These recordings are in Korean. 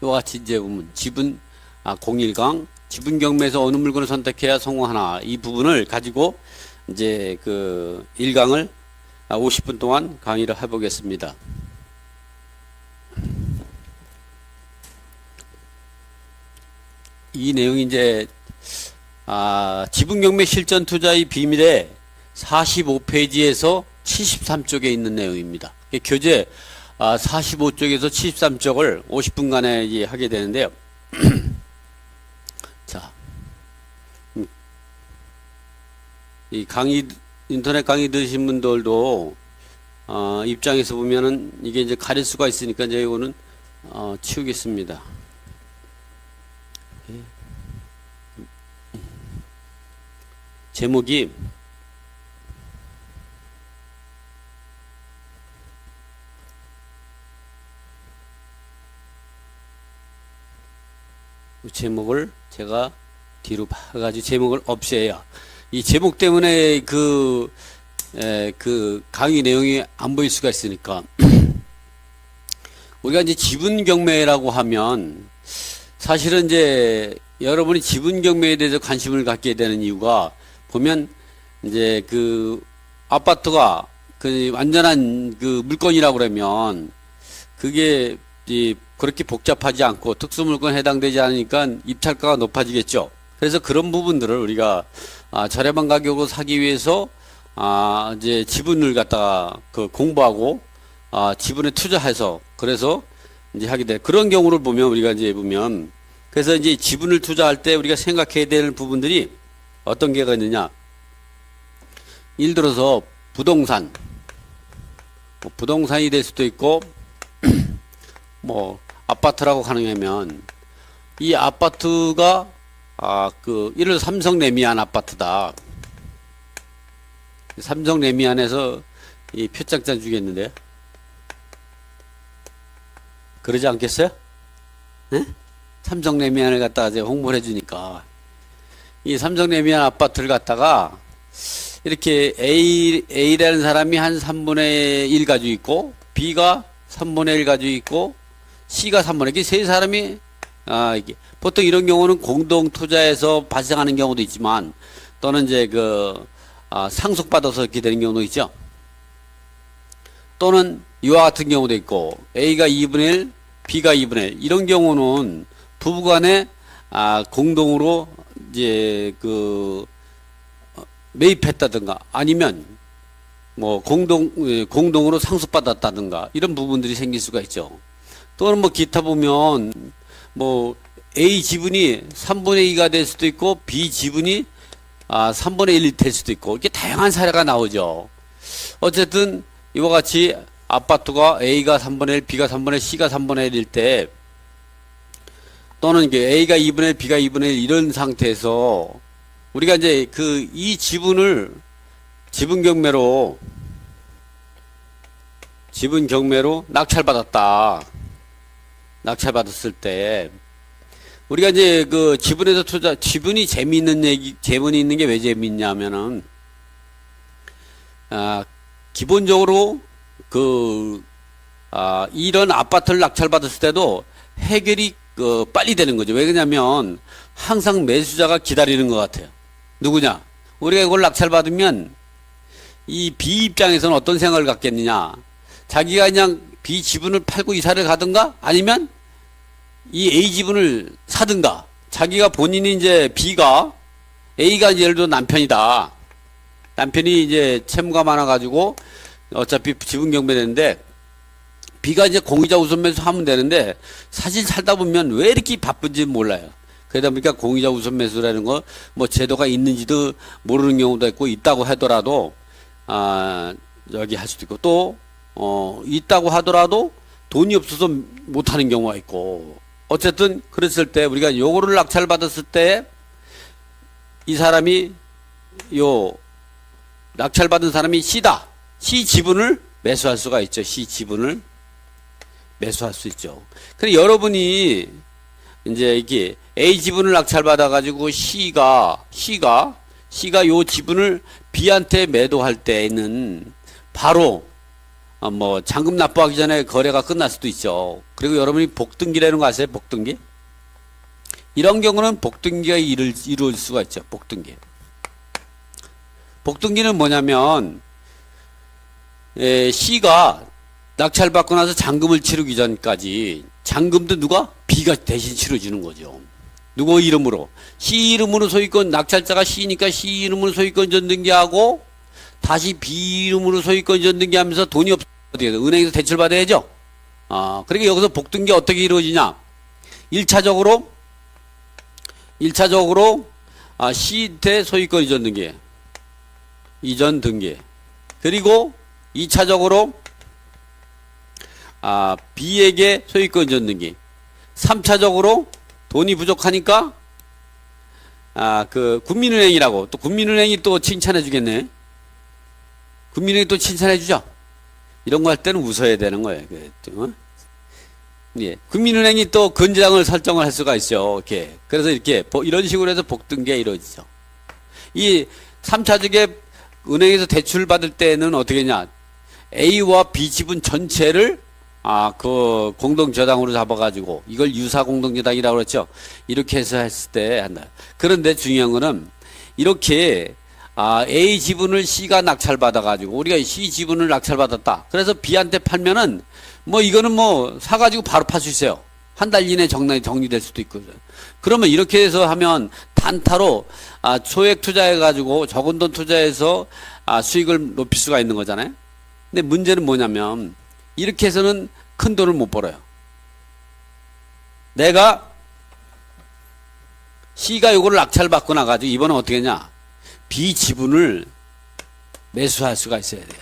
이와 같이 이제 보면 지분 01강 지분 경매에서 어느 물건을 선택해야 성공하나 이 부분을 가지고 이제 그 1강을 50분 동안 강의를 해보겠습니다. 이 내용이 이제 지분 경매 실전 투자의 비밀에 45페이지에서 73쪽에 있는 내용입니다. 교재 45쪽에서 73쪽을 50분간에 이제 하게 되는데요. 자, 이 강의 인터넷 강의 들으신 분들도 입장에서 보면은 이게 이제 가릴 수가 있으니까 이제 이거는 치우겠습니다. 제목이 제목을 제가 뒤로 봐가지고 제목을 없애요. 이 제목 때문에 그 강의 내용이 안 보일 수가 있으니까 우리가 이제 지분 경매라고 하면 사실은 이제 여러분이 지분 경매에 대해서 관심을 갖게 되는 이유가 보면 이제 그 아파트가 그 완전한 그 물건이라고 그러면 그게 그렇게 복잡하지 않고 특수물건에 해당되지 않으니까 입찰가가 높아지겠죠. 그래서 그런 부분들을 우리가 저렴한 가격으로 사기 위해서 이제 지분을 갖다가 그 공부하고 지분에 투자해서 그래서 이제 하게 돼. 그런 경우를 보면 우리가 이제 보면 그래서 이제 지분을 투자할 때 우리가 생각해야 되는 부분들이 어떤 게가 있느냐. 예를 들어서 부동산, 부동산이 될 수도 있고 뭐 아파트라고 가능하면 이 아파트가 예를 들어 삼성 레미안 아파트다. 삼성 레미안에서 이 표창장 주겠는데 그러지 않겠어요? 네? 삼성 레미안을 갖다가 이제 홍보를 해주니까 이 삼성 레미안 아파트를 갖다가 이렇게 A라는 사람이 한 3분의 1 가지고 있고 B가 3분의 1 가지고 있고 C가 3분의 1, 세 사람이 이게 보통 이런 경우는 공동 투자에서 발생하는 경우도 있지만 또는 이제 상속받아서 이렇게 되는 경우도 있죠. 또는 이와 같은 경우도 있고 A가 2분의 1, B가 2분의 1 이런 경우는 부부간에 공동으로 이제 매입했다든가 아니면 뭐 공동으로 상속받았다든가 이런 부분들이 생길 수가 있죠. 또는 뭐 기타 보면 뭐 A 지분이 3분의 2가 될 수도 있고 B 지분이 3분의 1이 될 수도 있고 이렇게 다양한 사례가 나오죠. 어쨌든 이와 같이 아파트가 A가 3분의 1, B가 3분의 1, C가 3분의 1일 때 또는 이게 A가 2분의 1, B가 2분의 1 이런 상태에서 우리가 이제 이 지분을 지분 경매로 낙찰받았다. 낙찰받았을 때 우리가 이제 지분에서 지분이 재미있는 게 왜 재미있냐면은 기본적으로 이런 아파트를 낙찰받았을 때도 해결이 빨리 되는 거죠. 왜 그러냐면 항상 매수자가 기다리는 것 같아요. 누구냐? 우리가 이걸 낙찰받으면 이 B 입장에서는 어떤 생각을 갖겠느냐? 자기가 그냥 B 지분을 팔고 이사를 가든가 아니면 이 A 지분을 사든가 자기가 본인이 이제 A가 이제 예를 들어 남편이다. 남편이 이제 채무가 많아가지고 어차피 지분 경매되는데 B가 이제 공이자 우선 매수하면 되는데 사실 살다 보면 왜 이렇게 바쁜지 몰라요. 그러다 보니까 공이자 우선 매수라는 거 뭐 제도가 있는지도 모르는 경우도 있고 있다고 하더라도 여기 할 수도 있고 또 있다고 하더라도 돈이 없어서 못하는 경우가 있고 어쨌든 그랬을 때 우리가 요거를 낙찰받았을 때 이 사람이 낙찰받은 사람이 C다. C 지분을 매수할 수가 있죠. C 지분을 매수할 수 있죠. 근데 여러분이 이제 이게 A 지분을 낙찰받아 가지고 C가 요 지분을 B한테 매도할 때는 바로 뭐 잔금 납부하기 전에 거래가 끝날 수도 있죠. 그리고 여러분이 복등기라는 거 아세요? 복등기? 이런 경우는 복등기가 이룰 수가 있죠. 복등기. 복등기는 뭐냐면 C가 낙찰받고 나서 잔금을 치르기 전까지 잔금도 누가? B가 대신 치러주는 거죠. 누구 이름으로? C 이름으로 소유권, 낙찰자가 C니까 C 이름으로 소유권 전등기하고 다시 B 이름으로 소유권 전등기 하면서 돈이 어떻게 돼? 은행에서 대출 받아야죠. 그러니까 여기서 복등기 어떻게 이루어지냐? 1차적으로 C한테 소유권 이전 등기. 이전 등기. 그리고 2차적으로 B에게 소유권 이전 등기. 3차적으로 돈이 부족하니까 그 국민은행이라고 또 국민은행이 또 칭찬해 주겠네. 국민은행이 또 칭찬해 주죠. 이런 거 할 때는 웃어야 되는 거예요. 예. 국민은행이 또 건재당을 설정을 할 수가 있어요. 이렇게. 그래서 이렇게 이런 식으로 해서 복등기가 이루어지죠. 이 3차적에 은행에서 대출 받을 때는 어떻게 했냐? A와 B 지분 전체를 그 공동저당으로 잡아가지고 이걸 유사공동저당이라고 그랬죠. 이렇게 해서 했을 때 한다. 그런데 중요한 거는 이렇게 A 지분을 C가 낙찰받아가지고 우리가 C 지분을 낙찰받았다. 그래서 B한테 팔면은 뭐 이거는 뭐 사가지고 바로 팔 수 있어요. 한 달 이내에 정리될 수도 있고. 그러면 이렇게 해서 하면 단타로 소액 투자해가지고 적은 돈 투자해서 수익을 높일 수가 있는 거잖아요. 근데 문제는 뭐냐면 이렇게 해서는 큰 돈을 못 벌어요. 내가 C가 이거를 낙찰받고 나가지고 이번엔 어떻게 했냐? B 지분을 매수할 수가 있어야 돼요.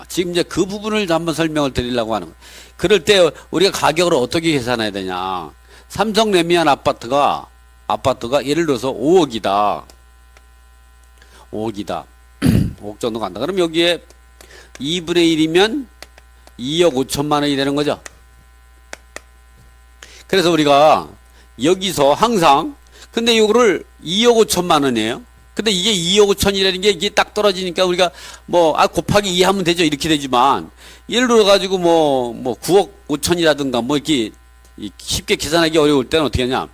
지금 이제 그 부분을 한번 설명을 드리려고 하는 거예요. 그럴 때 우리가 가격을 어떻게 계산해야 되냐? 삼성 레미안 아파트가 예를 들어서 5억이다. 5억 정도 간다. 그럼 여기에 2분의 1이면 2억 5천만 원이 되는 거죠. 그래서 우리가 여기서 항상 근데 이거를 2억 5천만 원이에요. 근데 이게 2억 5천이라는 게 이게 딱 떨어지니까 우리가 뭐 곱하기 2 하면 되죠. 이렇게 되지만 예를 들어 가지고 뭐 9억 5천이라든가 뭐 이렇게 쉽게 계산하기 어려울 때는 어떻게 하냐?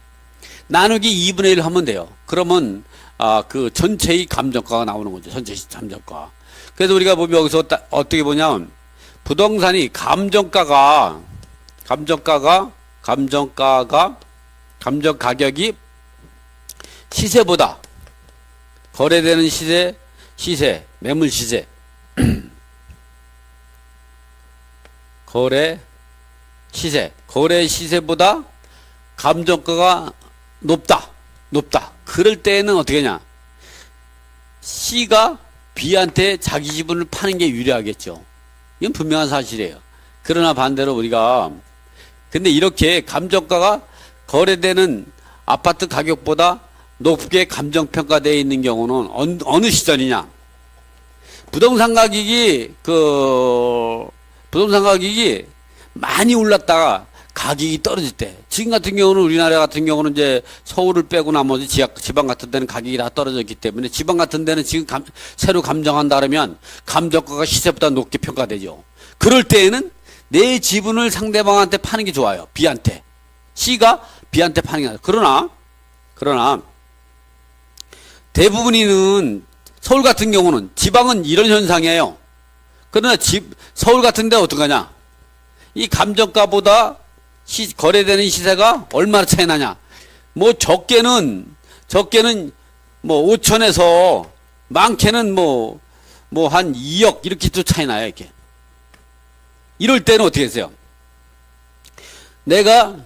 나누기 2분의 1 하면 돼요. 그러면 그 전체의 감정가가 나오는 거죠. 전체 감정가. 그래서 우리가 보면 여기서 어떻게 보냐면 부동산이 감정 가격이 시세보다 거래되는 시세, 매물 시세, 거래 시세보다 감정가가 높다. 그럴 때는 어떻게 하냐? C가 B한테 자기 지분을 파는 게 유리하겠죠. 이건 분명한 사실이에요. 그러나 반대로 우리가 근데 이렇게 감정가가 거래되는 아파트 가격보다 높게 감정평가되어 있는 경우는 어느 시절이냐? 부동산 가격이 많이 올랐다가 가격이 떨어질 때. 지금 같은 경우는 우리나라 같은 경우는 이제 서울을 빼고 나머지 지방 같은 데는 가격이 다 떨어졌기 때문에 지방 같은 데는 지금 새로 감정한다 그러면 감정가가 시세보다 높게 평가되죠. 그럴 때에는 내 지분을 상대방한테 파는 게 좋아요. B한테. C가 B한테 파는 게 나아요. 그러나 대부분이는 서울 같은 경우는 지방은 이런 현상이에요. 그러나 서울 같은 데 어떡하냐? 이 감정가보다 거래되는 시세가 얼마나 차이 나냐? 뭐 적게는 뭐 5천에서 많게는 뭐 한 2억 이렇게 또 차이 나요, 이렇게. 이럴 때는 어떻게 했어요? 내가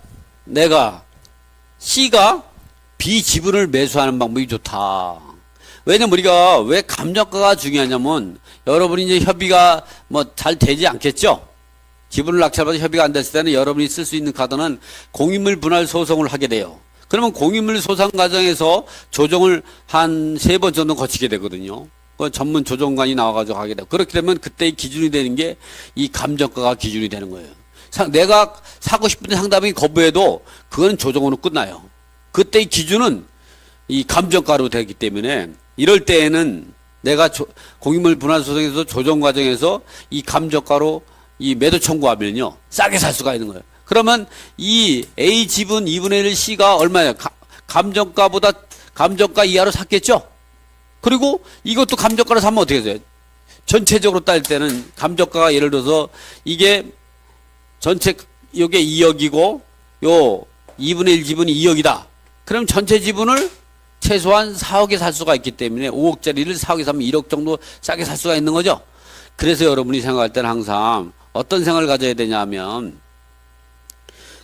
C가 B 지분을 매수하는 방법이 좋다. 왜냐면 우리가 왜 감정가가 중요하냐면 여러분이 이제 협의가 뭐 잘 되지 않겠죠? 지분을 낙찰받아 협의가 안 됐을 때는 여러분이 쓸 수 있는 카드는 공인물 분할 소송을 하게 돼요. 그러면 공인물 소송 과정에서 조정을 한 3번 정도 거치게 되거든요. 그 전문 조정관이 나와가지고 하게 되고 그렇게 되면 그때의 기준이 되는 게 이 감정가가 기준이 되는 거예요. 내가 사고 싶은데 상대방이 거부해도 그거는 조정으로 끝나요. 그때의 기준은 이 감정가로 되기 때문에 이럴 때에는 내가 공인물 분할 소송에서 조정 과정에서 이 감정가로 이 매도 청구하면요 싸게 살 수가 있는 거예요. 그러면 이 A 지분 2분의 1 C가 얼마예요? 감정가보다 감정가 이하로 샀겠죠? 그리고 이것도 감정가로 사면 어떻게 돼요? 전체적으로 따질 때는 감정가가 예를 들어서 이게 전체 요게 2억이고 요 2분의 1 지분이 2억이다. 그럼 전체 지분을 최소한 4억에 살 수가 있기 때문에 5억짜리를 4억에 사면 1억 정도 싸게 살 수가 있는 거죠. 그래서 여러분이 생각할 때는 항상 어떤 생각을 가져야 되냐면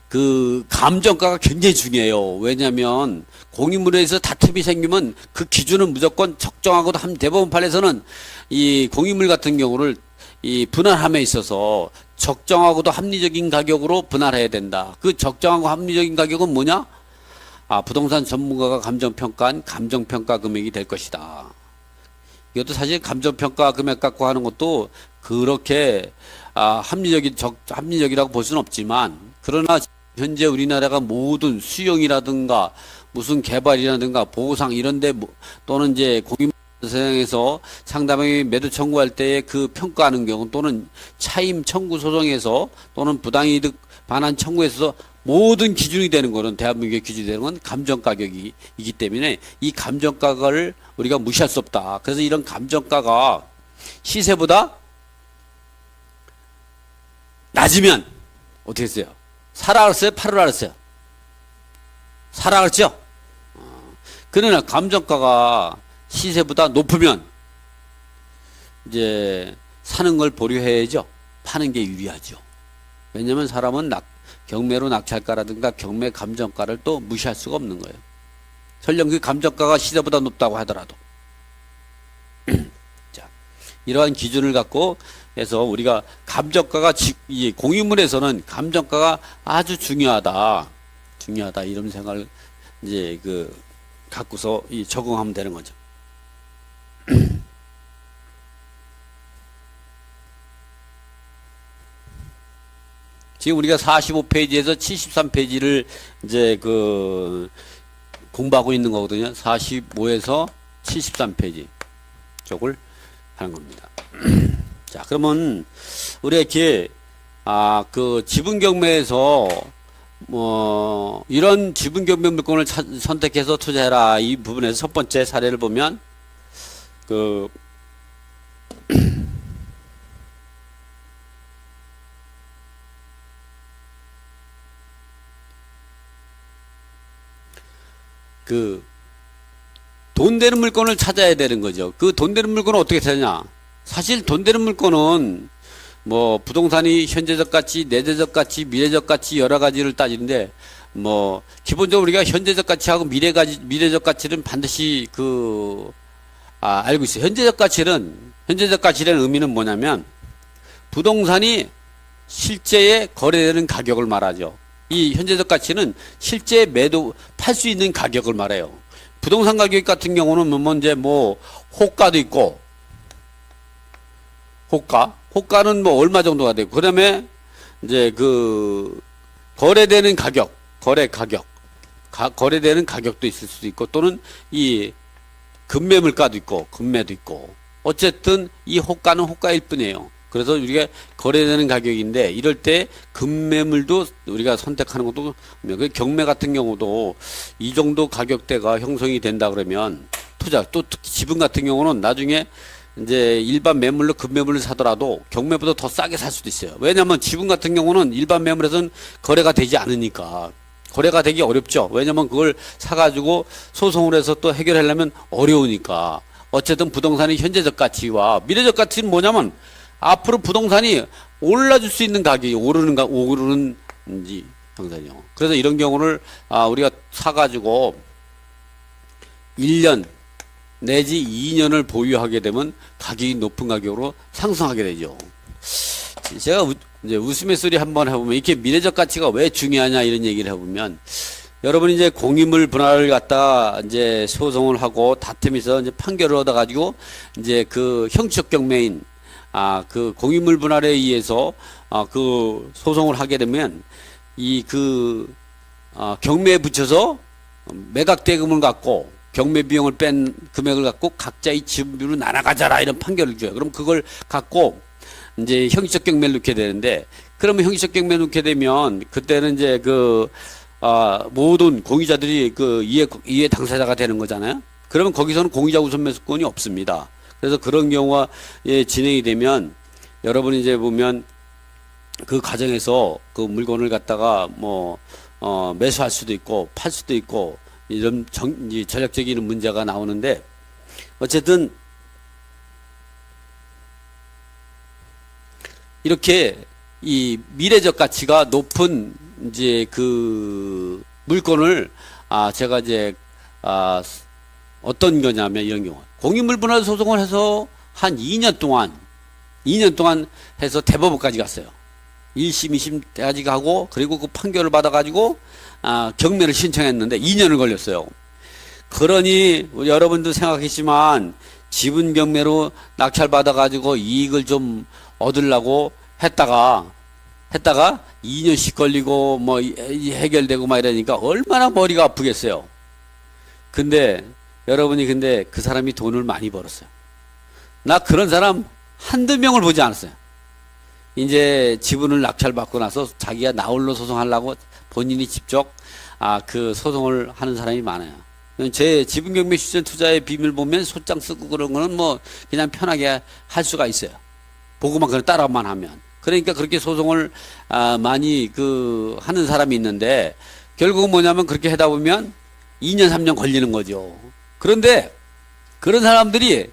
그 감정가가 굉장히 중요해요. 왜냐하면 공인물에서 다툼이 생기면 그 기준은 무조건 적정하고도 대법원 판에서는 이 공인물 같은 경우를 이 분할함에 있어서 적정하고도 합리적인 가격으로 분할해야 된다. 그 적정하고 합리적인 가격은 뭐냐? 부동산 전문가가 감정평가한 감정평가 금액이 될 것이다. 이것도 사실 감정평가 금액 갖고 하는 것도 그렇게 합리적이라고 볼 수는 없지만, 그러나 현재 우리나라가 모든 수용이라든가 무슨 개발이라든가 보상 이런데 또는 이제 공인세상에서 상담의 매도 청구할 때에 그 평가하는 경우 또는 차임 청구 소송에서 또는 부당이득 반환 청구에서 모든 기준이 되는 거는 대한민국의 기준이 되는 건 감정가격이기 때문에 이 감정가격을 우리가 무시할 수 없다. 그래서 이런 감정가가 시세보다 낮으면 어떻게 했어요? 사라 그랬어요? 팔으라 그랬어요? 사라 그랬죠? 그러나 감정가가 시세보다 높으면 이제 사는 걸 보류해야죠. 파는 게 유리하죠. 왜냐하면 사람은 경매로 낙찰가라든가 경매 감정가를 또 무시할 수가 없는 거예요. 설령 그 감정가가 시세보다 높다고 하더라도. 자, 이러한 기준을 갖고 해서 우리가 감정가가 이 공인물에서는 감정가가 아주 중요하다 이런 생각을 이제 갖고서 적응하면 되는 거죠. 지금 우리가 45페이지에서 73페이지를 이제 공부하고 있는 거거든요. 45에서 73페이지 쪽을 하는 겁니다. 자, 그러면 우리가 이렇게 지분 경매에서 이런 지분 경매 물건을 선택해서 투자해라 이 부분에서 첫 번째 사례를 보면 돈 되는 물건을 찾아야 되는 거죠. 그 돈 되는 물건은 어떻게 찾냐? 사실 돈 되는 물건은 부동산이 현재적 가치, 내재적 가치, 미래적 가치 여러 가지를 따지는데 기본적으로 우리가 현재적 가치하고 미래적 가치는 반드시 알고 있어요. 현재적 가치라는 의미는 뭐냐면 부동산이 실제에 거래되는 가격을 말하죠. 이 현재적 가치는 실제 팔 수 있는 가격을 말해요. 부동산 가격 같은 경우는 이제 호가도 있고, 호가는 얼마 정도가 되고, 그 다음에 이제 거래되는 가격, 거래되는 가격도 있을 수도 있고, 또는 이 금매물가도 있고, 금매도 있고, 어쨌든 이 호가는 호가일 뿐이에요. 그래서 우리가 거래되는 가격인데 이럴 때 금매물도 우리가 선택하는 것도 경매 같은 경우도 이 정도 가격대가 형성이 된다 그러면 또 지분 같은 경우는 나중에 이제 일반 매물로 금매물을 사더라도 경매보다 더 싸게 살 수도 있어요. 왜냐하면 지분 같은 경우는 일반 매물에서는 거래가 되지 않으니까 거래가 되기 어렵죠. 왜냐하면 그걸 사가지고 소송을 해서 또 해결하려면 어려우니까. 어쨌든 부동산의 현재적 가치와 미래적 가치는 뭐냐면 앞으로 부동산이 올라줄 수 있는 가격이 오르는지 형상이요. 그래서 이런 경우를 우리가 사가지고 1년 내지 2년을 보유하게 되면 가격이 높은 가격으로 상승하게 되죠. 제가 이제 웃음의 소리 한번 해보면 이렇게 미래적 가치가 왜 중요하냐 이런 얘기를 해보면 여러분이 이제 공인물 분할을 갖다 이제 소송을 하고 다툼에서 이제 판결을 얻어가지고 이제 형식 경매인 공인물 분할에 의해서 소송을 하게 되면 경매에 붙여서 매각 대금을 갖고 경매 비용을 뺀 금액을 갖고 각자의 지분비로 나눠가자라 이런 판결을 줘요. 그럼 그걸 갖고 이제 형식적 경매를 넣게 되는데, 그러면 형식적 경매 넣게 되면 그때는 이제 모든 공유자들이 이해 당사자가 되는 거잖아요. 그러면 거기서는 공유자 우선 매수권이 없습니다. 그래서 그런 경우가 진행이 되면 여러분이 이제 보면 그 과정에서 그 물건을 갖다가 매수할 수도 있고 팔 수도 있고 이런 전략적인 문제가 나오는데, 어쨌든 이렇게 이 미래적 가치가 높은 이제 그 물건을 제가 이제 어떤 거냐면 이런 경우 공유물 분할 소송을 해서 한 2년 동안 해서 대법원까지 갔어요. 1심, 2심까지 가고, 그리고 그 판결을 받아가지고 경매를 신청했는데 2년을 걸렸어요. 그러니 여러분도 생각했지만 지분 경매로 낙찰 받아가지고 이익을 좀 얻으려고 했다가 2년씩 걸리고 해결되고 막 이러니까 얼마나 머리가 아프겠어요. 근데 여러분이 그 사람이 돈을 많이 벌었어요. 나 그런 사람 한두 명을 보지 않았어요. 이제 지분을 낙찰받고 나서 자기가 나홀로 소송하려고 본인이 직접 그 소송을 하는 사람이 많아요. 제 지분 경매 실전 투자의 비밀 보면 소장 쓰고 그런 거는 그냥 편하게 할 수가 있어요. 보고만 그냥 따라만 하면. 그러니까 그렇게 소송을 많이 하는 사람이 있는데, 결국은 뭐냐면 그렇게 하다 보면 2년 3년 걸리는 거죠. 그런데 그런 사람들이